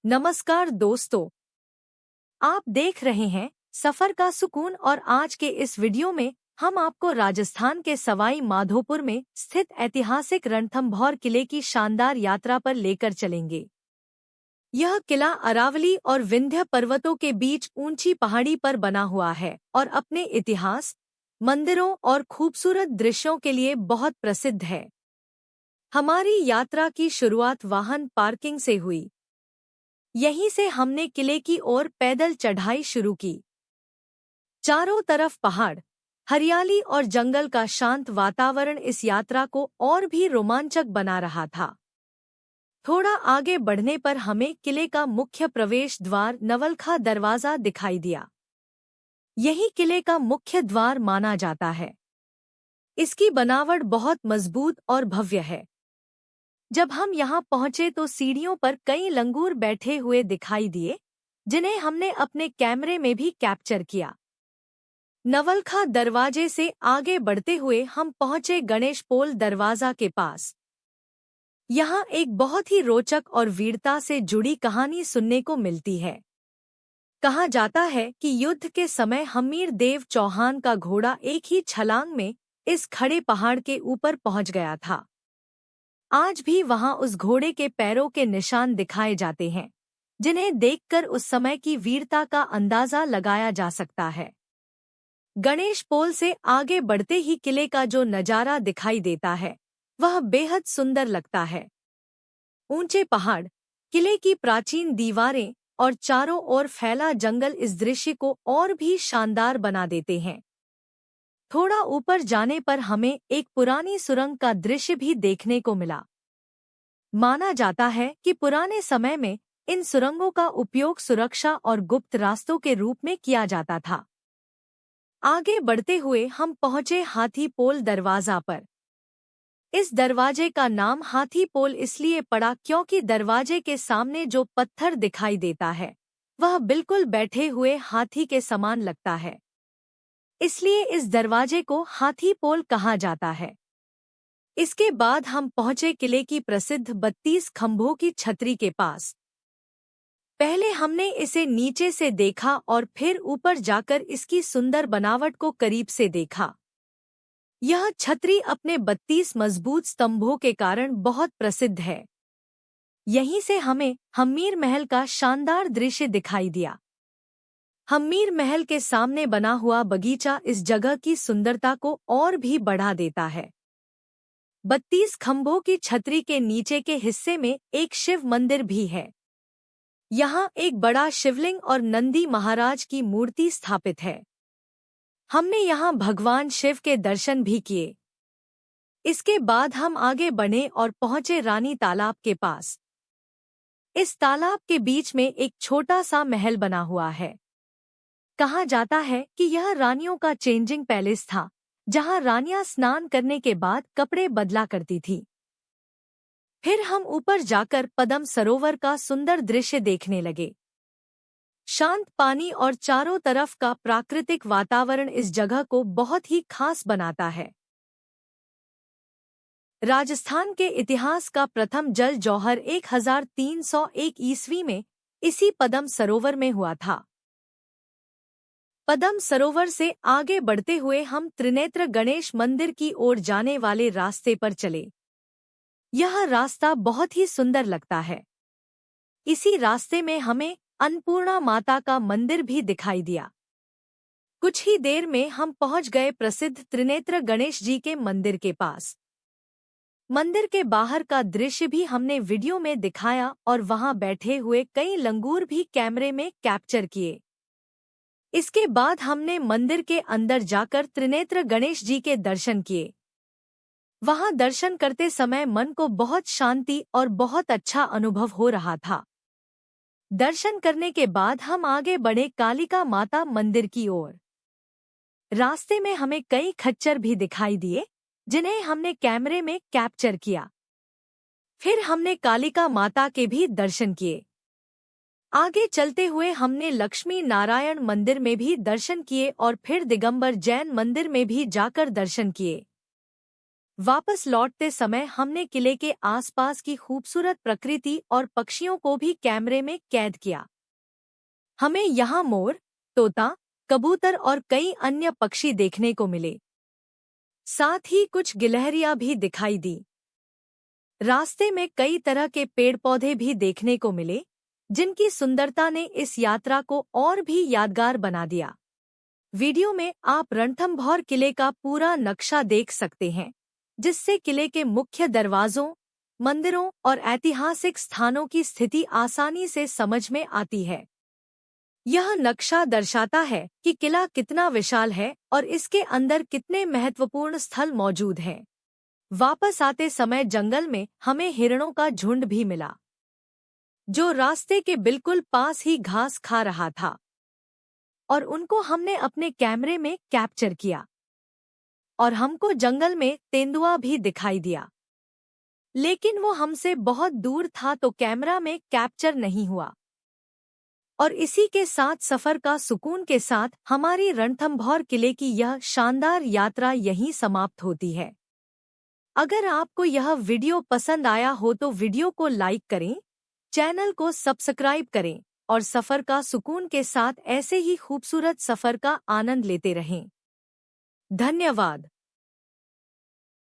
नमस्कार दोस्तों, आप देख रहे हैं सफर का सुकून और आज के इस वीडियो में हम आपको राजस्थान के सवाई माधोपुर में स्थित ऐतिहासिक रणथंभौर किले की शानदार यात्रा पर लेकर चलेंगे। यह किला अरावली और विंध्य पर्वतों के बीच ऊंची पहाड़ी पर बना हुआ है और अपने इतिहास, मंदिरों और खूबसूरत दृश्यों के लिए बहुत प्रसिद्ध है। हमारी यात्रा की शुरुआत वाहन पार्किंग से हुई। यहीं से हमने किले की ओर पैदल चढ़ाई शुरू की। चारों तरफ पहाड़, हरियाली और जंगल का शांत वातावरण इस यात्रा को और भी रोमांचक बना रहा था। थोड़ा आगे बढ़ने पर हमें किले का मुख्य प्रवेश द्वार नवलखा दरवाजा दिखाई दिया। यही किले का मुख्य द्वार माना जाता है। इसकी बनावट बहुत मजबूत और भव्य है। जब हम यहाँ पहुंचे तो सीढ़ियों पर कई लंगूर बैठे हुए दिखाई दिए, जिन्हें हमने अपने कैमरे में भी कैप्चर किया। नवलखा दरवाजे से आगे बढ़ते हुए हम पहुंचे गणेश पोल दरवाजा के पास। यहाँ एक बहुत ही रोचक और वीरता से जुड़ी कहानी सुनने को मिलती है। कहा जाता है कि युद्ध के समय हमीर देव चौहान का घोड़ा एक ही छलांग में इस खड़े पहाड़ के ऊपर पहुंच गया था। आज भी वहां उस घोड़े के पैरों के निशान दिखाए जाते हैं, जिन्हें देखकर उस समय की वीरता का अंदाजा लगाया जा सकता है। गणेश पोल से आगे बढ़ते ही किले का जो नजारा दिखाई देता है, वह बेहद सुंदर लगता है। ऊंचे पहाड़, किले की प्राचीन दीवारें और चारों ओर फैला जंगल इस दृश्य को और भी शानदार बना देते हैं। थोड़ा ऊपर जाने पर हमें एक पुरानी सुरंग का दृश्य भी देखने को मिला। माना जाता है कि पुराने समय में इन सुरंगों का उपयोग सुरक्षा और गुप्त रास्तों के रूप में किया जाता था। आगे बढ़ते हुए हम पहुंचे हाथी पोल दरवाजा पर। इस दरवाजे का नाम हाथी पोल इसलिए पड़ा क्योंकि दरवाजे के सामने जो पत्थर दिखाई देता है, वह बिल्कुल बैठे हुए हाथी के समान लगता है। इसलिए इस दरवाजे को हाथी पोल कहा जाता है। इसके बाद हम पहुंचे किले की प्रसिद्ध 32 खंभों की छतरी के पास। पहले हमने इसे नीचे से देखा और फिर ऊपर जाकर इसकी सुंदर बनावट को करीब से देखा। यह छतरी अपने 32 मजबूत स्तंभों के कारण बहुत प्रसिद्ध है। यहीं से हमें हम्मीर महल का शानदार दृश्य दिखाई दिया। हम्मीर महल के सामने बना हुआ बगीचा इस जगह की सुंदरता को और भी बढ़ा देता है। 32 खंभों की छतरी के नीचे के हिस्से में एक शिव मंदिर भी है। यहाँ एक बड़ा शिवलिंग और नंदी महाराज की मूर्ति स्थापित है। हमने यहाँ भगवान शिव के दर्शन भी किए। इसके बाद हम आगे बढ़े और पहुँचे रानी तालाब के पास। इस तालाब के बीच में एक छोटा सा महल बना हुआ है। कहा जाता है कि यह रानियों का चेंजिंग पैलेस था, जहां रानियां स्नान करने के बाद कपड़े बदला करती थी। फिर हम ऊपर जाकर पद्म सरोवर का सुंदर दृश्य देखने लगे। शांत पानी और चारों तरफ का प्राकृतिक वातावरण इस जगह को बहुत ही खास बनाता है। राजस्थान के इतिहास का प्रथम जल जौहर 1301 ईस्वी में इसी पद्म सरोवर में हुआ था। पद्म सरोवर से आगे बढ़ते हुए हम त्रिनेत्र गणेश मंदिर की ओर जाने वाले रास्ते पर चले। यह रास्ता बहुत ही सुंदर लगता है। इसी रास्ते में हमें अन्नपूर्णा माता का मंदिर भी दिखाई दिया। कुछ ही देर में हम पहुंच गए प्रसिद्ध त्रिनेत्र गणेश जी के मंदिर के पास। मंदिर के बाहर का दृश्य भी हमने वीडियो में दिखाया और वहां बैठे हुए कई लंगूर भी कैमरे में कैप्चर किए। इसके बाद हमने मंदिर के अंदर जाकर त्रिनेत्र गणेश जी के दर्शन किए। वहां दर्शन करते समय मन को बहुत शांति और बहुत अच्छा अनुभव हो रहा था। दर्शन करने के बाद हम आगे बढ़े कालिका माता मंदिर की ओर। रास्ते में हमें कई खच्चर भी दिखाई दिए, जिन्हें हमने कैमरे में कैप्चर किया। फिर हमने कालिका माता के भी दर्शन किए। आगे चलते हुए हमने लक्ष्मी नारायण मंदिर में भी दर्शन किए और फिर दिगंबर जैन मंदिर में भी जाकर दर्शन किए। वापस लौटते समय हमने किले के आसपास की खूबसूरत प्रकृति और पक्षियों को भी कैमरे में कैद किया। हमें यहाँ मोर, तोता, कबूतर और कई अन्य पक्षी देखने को मिले। साथ ही कुछ गिलहरियां भी दिखाई दी। रास्ते में कई तरह के पेड़ पौधे भी देखने को मिले, जिनकी सुंदरता ने इस यात्रा को और भी यादगार बना दिया। वीडियो में आप रणथंभौर किले का पूरा नक्शा देख सकते हैं, जिससे किले के मुख्य दरवाजों, मंदिरों और ऐतिहासिक स्थानों की स्थिति आसानी से समझ में आती है। यह नक्शा दर्शाता है कि किला कितना विशाल है और इसके अंदर कितने महत्वपूर्ण स्थल मौजूद हैं। वापस आते समय जंगल में हमें हिरणों का झुंड भी मिला, जो रास्ते के बिल्कुल पास ही घास खा रहा था, और उनको हमने अपने कैमरे में कैप्चर किया। और हमको जंगल में तेंदुआ भी दिखाई दिया, लेकिन वो हमसे बहुत दूर था तो कैमरा में कैप्चर नहीं हुआ। और इसी के साथ सफर का सुकून के साथ हमारी रणथंभौर किले की यह शानदार यात्रा यहीं समाप्त होती है। अगर आपको यह वीडियो पसंद आया हो तो वीडियो को लाइक करें, चैनल को सब्सक्राइब करें और सफर का सुकून के साथ ऐसे ही खूबसूरत सफर का आनंद लेते रहें। धन्यवाद।